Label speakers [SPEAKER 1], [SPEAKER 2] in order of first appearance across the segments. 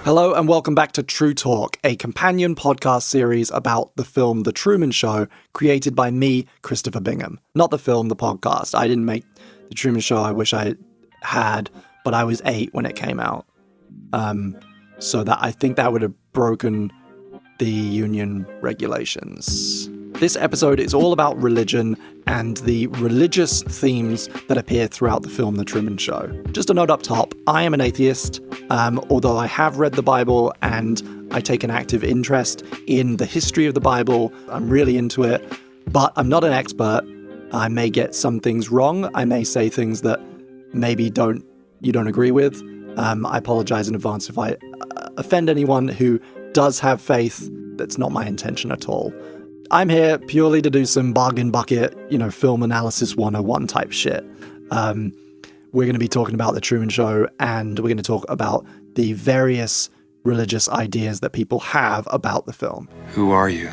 [SPEAKER 1] Hello and welcome back to Trutalk, a companion podcast series about the film The Truman Show, created by me, Christopher Bingham. Not the film, the podcast. I didn't make The Truman Show. I wish I had, but I was 8 when it came out. So that I think that would have broken the union regulations. This episode is all about religion and the religious themes that appear throughout the film The Truman Show. Just a note up top, I am an atheist, although I have read the Bible and I take an active interest in the history of the Bible. I'm really into it, but I'm not an expert. I may get some things wrong. I may say things that maybe you don't agree with. I apologize in advance if I offend anyone who does have faith. That's not my intention at all. I'm here purely to do some bargain bucket, film analysis 101 type shit. We're going to be talking about The Truman Show, and we're going to talk about the various religious ideas that people have about the film.
[SPEAKER 2] Who are you?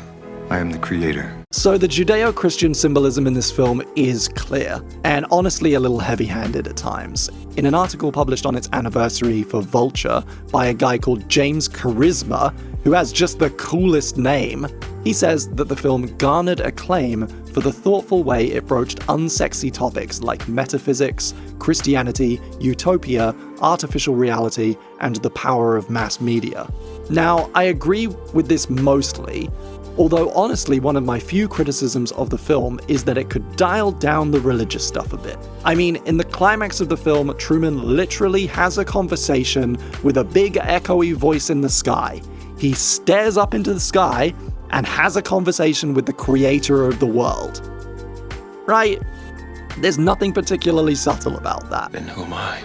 [SPEAKER 2] I am the creator.
[SPEAKER 1] So the Judeo-Christian symbolism in this film is clear, and honestly a little heavy-handed at times. In an article published on its anniversary for Vulture by a guy called James Charisma, who has just the coolest name, he says that the film garnered acclaim for the thoughtful way it broached unsexy topics like metaphysics, Christianity, utopia, artificial reality, and the power of mass media. Now, I agree with this mostly, although honestly one of my few criticisms of the film is that it could dial down the religious stuff a bit. I mean, in the climax of the film, Truman literally has a conversation with a big echoey voice in the sky. He stares up into the sky and has a conversation with the creator of the world. Right? There's nothing particularly subtle about that.
[SPEAKER 2] Then who am I?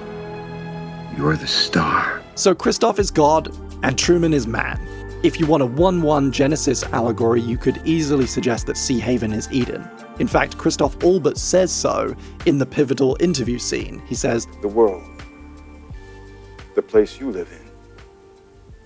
[SPEAKER 2] You're the star.
[SPEAKER 1] So Christof is God and Truman is man. If you want a 1-1 Genesis allegory, you could easily suggest that Sea Haven is Eden. In fact, Christof all but says so in the pivotal interview scene. He says,
[SPEAKER 3] "The world, the place you live in,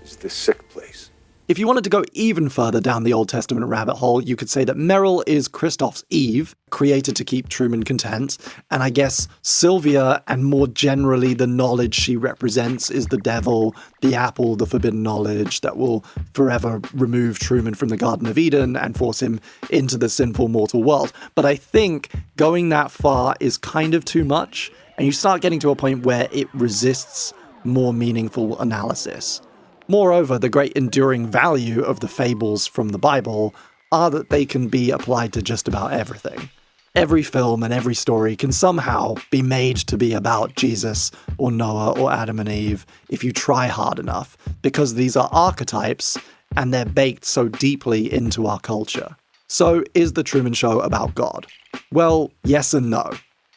[SPEAKER 3] is this sick place."
[SPEAKER 1] If you wanted to go even further down the Old Testament rabbit hole, you could say that Meryl is Christof's Eve, created to keep Truman content, and I guess Sylvia, and more generally the knowledge she represents, is the devil, the apple, the forbidden knowledge that will forever remove Truman from the Garden of Eden and force him into the sinful mortal world. But I think going that far is kind of too much, and you start getting to a point where it resists more meaningful analysis. Moreover, the great enduring value of the fables from the Bible are that they can be applied to just about everything. Every film and every story can somehow be made to be about Jesus or Noah or Adam and Eve if you try hard enough, because these are archetypes and they're baked so deeply into our culture. So, is The Truman Show about God? Well, yes and no.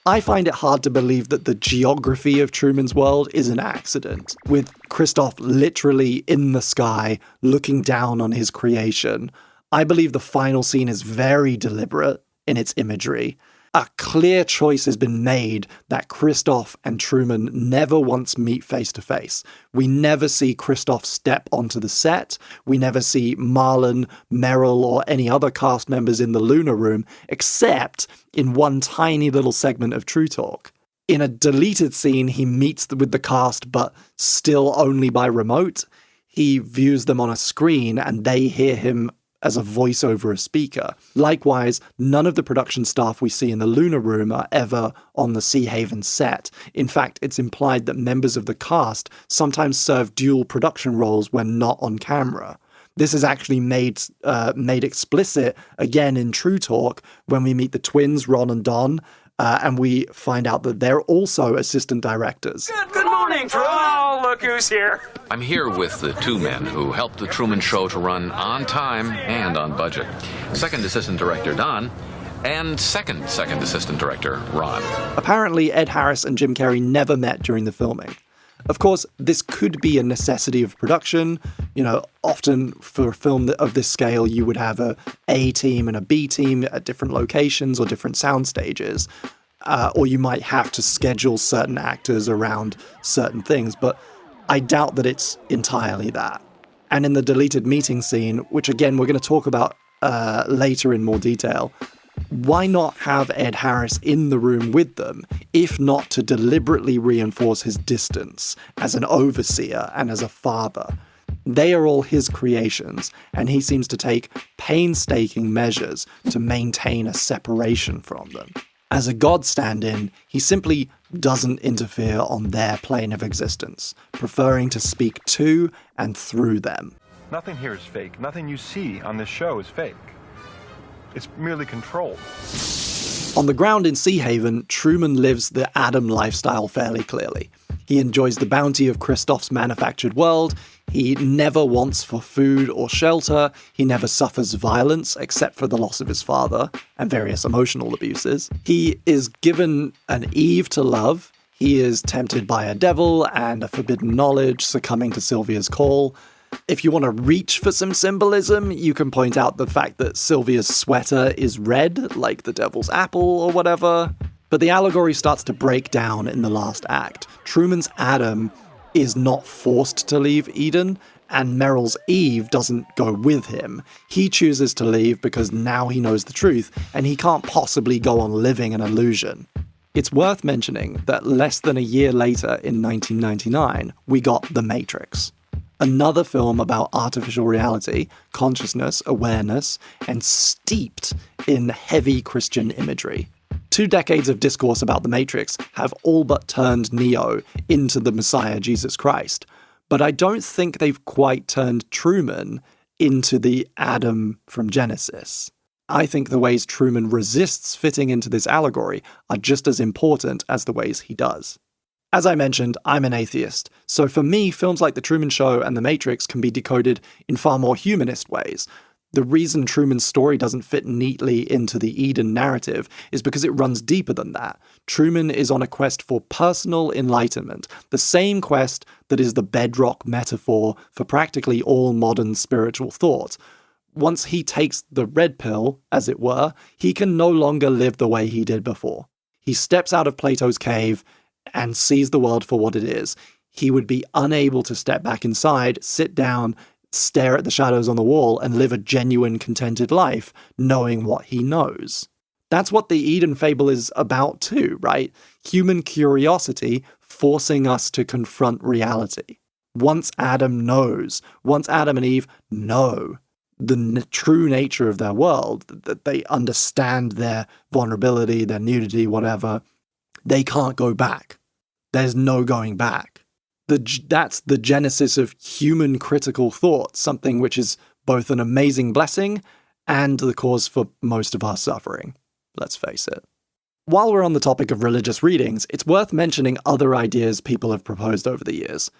[SPEAKER 1] I find it hard to believe that the geography of Truman's world is an accident, with Christof literally in the sky, looking down on his creation. I believe the final scene is very deliberate in its imagery. A clear choice has been made that Christof and Truman never once meet face to face. We never see Christof step onto the set. We never see Marlon, Meryl, or any other cast members in the Lunar Room, except in one tiny little segment of Trutalk. In a deleted scene, he meets with the cast, but still only by remote. He views them on a screen, and they hear him as a voice over a speaker. Likewise, none of the production staff we see in the Lunar Room are ever on the Sea Haven set. In fact, it's implied that members of the cast sometimes serve dual production roles when not on camera. This is actually made explicit again in Trutalk when we meet the twins, Ron and Don, and we find out that they're also assistant directors.
[SPEAKER 4] Good morning, Truman. Oh, look who's here.
[SPEAKER 5] I'm here with the two men who helped the Truman Show to run on time and on budget. Second Assistant Director Don and second Assistant Director Ron.
[SPEAKER 1] Apparently, Ed Harris and Jim Carrey never met during the filming. Of course, this could be a necessity of production. Often for a film of this scale, you would have a A team and a B team at different locations or different sound stages. Or you might have to schedule certain actors around certain things, but I doubt that it's entirely that. And in the deleted meeting scene, which again we're going to talk about later in more detail, why not have Ed Harris in the room with them, if not to deliberately reinforce his distance as an overseer and as a father? They are all his creations, and he seems to take painstaking measures to maintain a separation from them. As a God stand-in, he simply doesn't interfere on their plane of existence, preferring to speak to and through them.
[SPEAKER 6] Nothing here is fake. Nothing you see on this show is fake. It's merely controlled.
[SPEAKER 1] On the ground in Sea Haven, Truman lives the Adam lifestyle fairly clearly. He enjoys the bounty of Christof's manufactured world. He never wants for food or shelter. He never suffers violence except for the loss of his father and various emotional abuses. He is given an Eve to love. He is tempted by a devil and a forbidden knowledge, succumbing to Sylvia's call. If you want to reach for some symbolism, you can point out the fact that Sylvia's sweater is red, like the devil's apple or whatever. But the allegory starts to break down in the last act. Truman's Adam is not forced to leave Eden, and Merrill's Eve doesn't go with him. He chooses to leave because now he knows the truth, and he can't possibly go on living an illusion. It's worth mentioning that less than a year later, in 1999, we got The Matrix. Another film about artificial reality, consciousness, awareness, and steeped in heavy Christian imagery. 2 decades of discourse about the Matrix have all but turned Neo into the Messiah Jesus Christ, but I don't think they've quite turned Truman into the Adam from Genesis. I think the ways Truman resists fitting into this allegory are just as important as the ways he does. As I mentioned, I'm an atheist, so for me, films like The Truman Show and The Matrix can be decoded in far more humanist ways. The reason Truman's story doesn't fit neatly into the Eden narrative is because it runs deeper than that. Truman is on a quest for personal enlightenment, the same quest that is the bedrock metaphor for practically all modern spiritual thought. Once he takes the red pill, as it were, he can no longer live the way he did before. He steps out of Plato's cave and sees the world for what it is. He would be unable to step back inside, sit down, stare at the shadows on the wall, and live a genuine, contented life, knowing what he knows. That's what the Eden fable is about too, right? Human curiosity forcing us to confront reality. Once Adam knows, once Adam and Eve know the true nature of their world, that they understand their vulnerability, their nudity, whatever, they can't go back. There's no going back. That's the genesis of human critical thought, something which is both an amazing blessing and the cause for most of our suffering. Let's face it. While we're on the topic of religious readings, it's worth mentioning other ideas people have proposed over the years.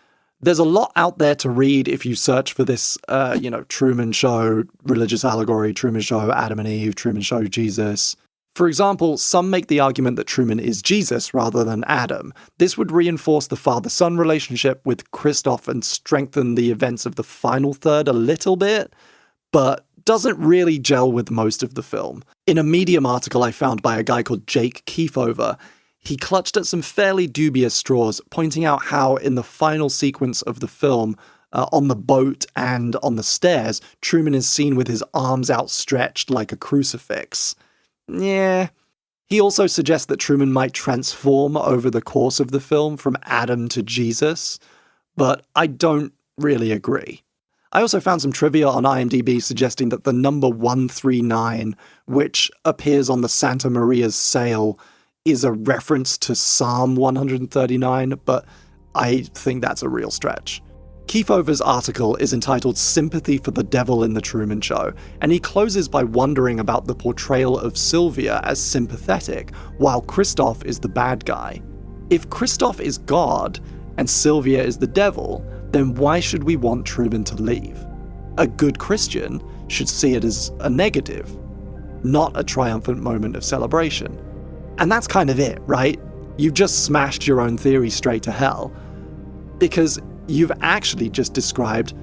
[SPEAKER 1] There's a lot out there to read if you search for this, Truman Show, religious allegory, Truman Show, Adam and Eve, Truman Show, Jesus. For example, some make the argument that Truman is Jesus rather than Adam. This would reinforce the father-son relationship with Christof and strengthen the events of the final third a little bit, but doesn't really gel with most of the film. In a Medium article I found by a guy called Jake Kiefover, he clutched at some fairly dubious straws, pointing out how in the final sequence of the film, on the boat and on the stairs, Truman is seen with his arms outstretched like a crucifix. Yeah. He also suggests that Truman might transform over the course of the film from Adam to Jesus, but I don't really agree. I also found some trivia on IMDb suggesting that the number 139, which appears on the Santa Maria's sail, is a reference to Psalm 139, but I think that's a real stretch. Kiefover's article is entitled Sympathy for the Devil in the Truman Show, and he closes by wondering about the portrayal of Sylvia as sympathetic, while Christof is the bad guy. If Christof is God, and Sylvia is the devil, then why should we want Truman to leave? A good Christian should see it as a negative, not a triumphant moment of celebration. And that's kind of it, right? You've just smashed your own theory straight to hell. Because you've actually just described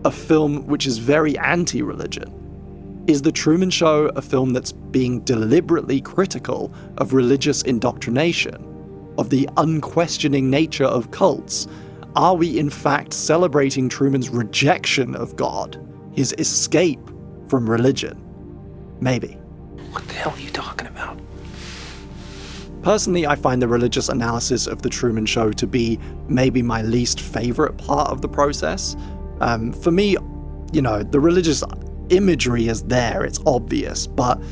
[SPEAKER 1] a film which is very anti-religion. Is The Truman Show a film that's being deliberately critical of religious indoctrination, of the unquestioning nature of cults? Are we in fact celebrating Truman's rejection of God, his escape from religion? Maybe.
[SPEAKER 4] What the hell are you talking about?
[SPEAKER 1] Personally, I find the religious analysis of The Truman Show to be maybe my least favorite part of the process. For me, the religious imagery is there, it's obvious, but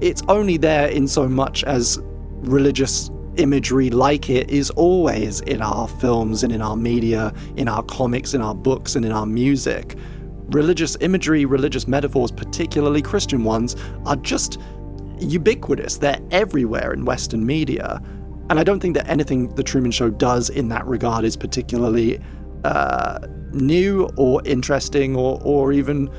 [SPEAKER 1] it's only there in so much as religious imagery like it is always in our films and in our media, in our comics, in our books, and in our music. Religious imagery, religious metaphors, particularly Christian ones, are just ubiquitous. They're everywhere in Western media. And I don't think that anything The Truman Show does in that regard is particularly new or interesting or even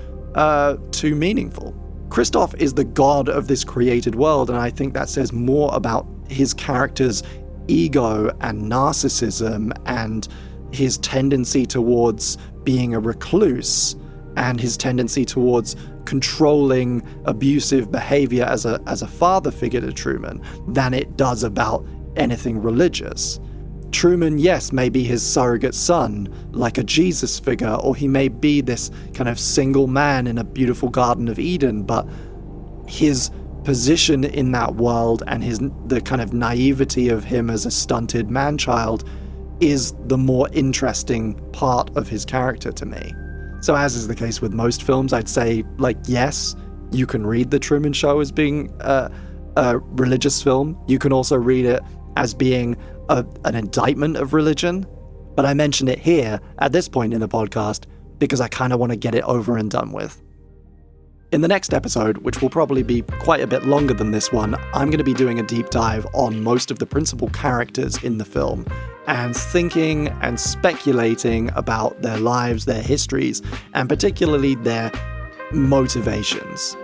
[SPEAKER 1] too meaningful. Christof is the god of this created world, and I think that says more about his character's ego and narcissism and his tendency towards being a recluse and his tendency towards controlling abusive behavior as a father figure to Truman than it does about anything religious. Truman, yes, may be his surrogate son, like a Jesus figure, or he may be this kind of single man in a beautiful Garden of Eden, but his position in that world and the kind of naivety of him as a stunted man-child is the more interesting part of his character to me. So as is the case with most films, I'd say, yes, you can read The Truman Show as being a religious film. You can also read it as being an indictment of religion, but I mention it here at this point in the podcast because I kind of want to get it over and done with. In the next episode, which will probably be quite a bit longer than this one, I'm going to be doing a deep dive on most of the principal characters in the film and thinking and speculating about their lives, their histories, and particularly their motivations.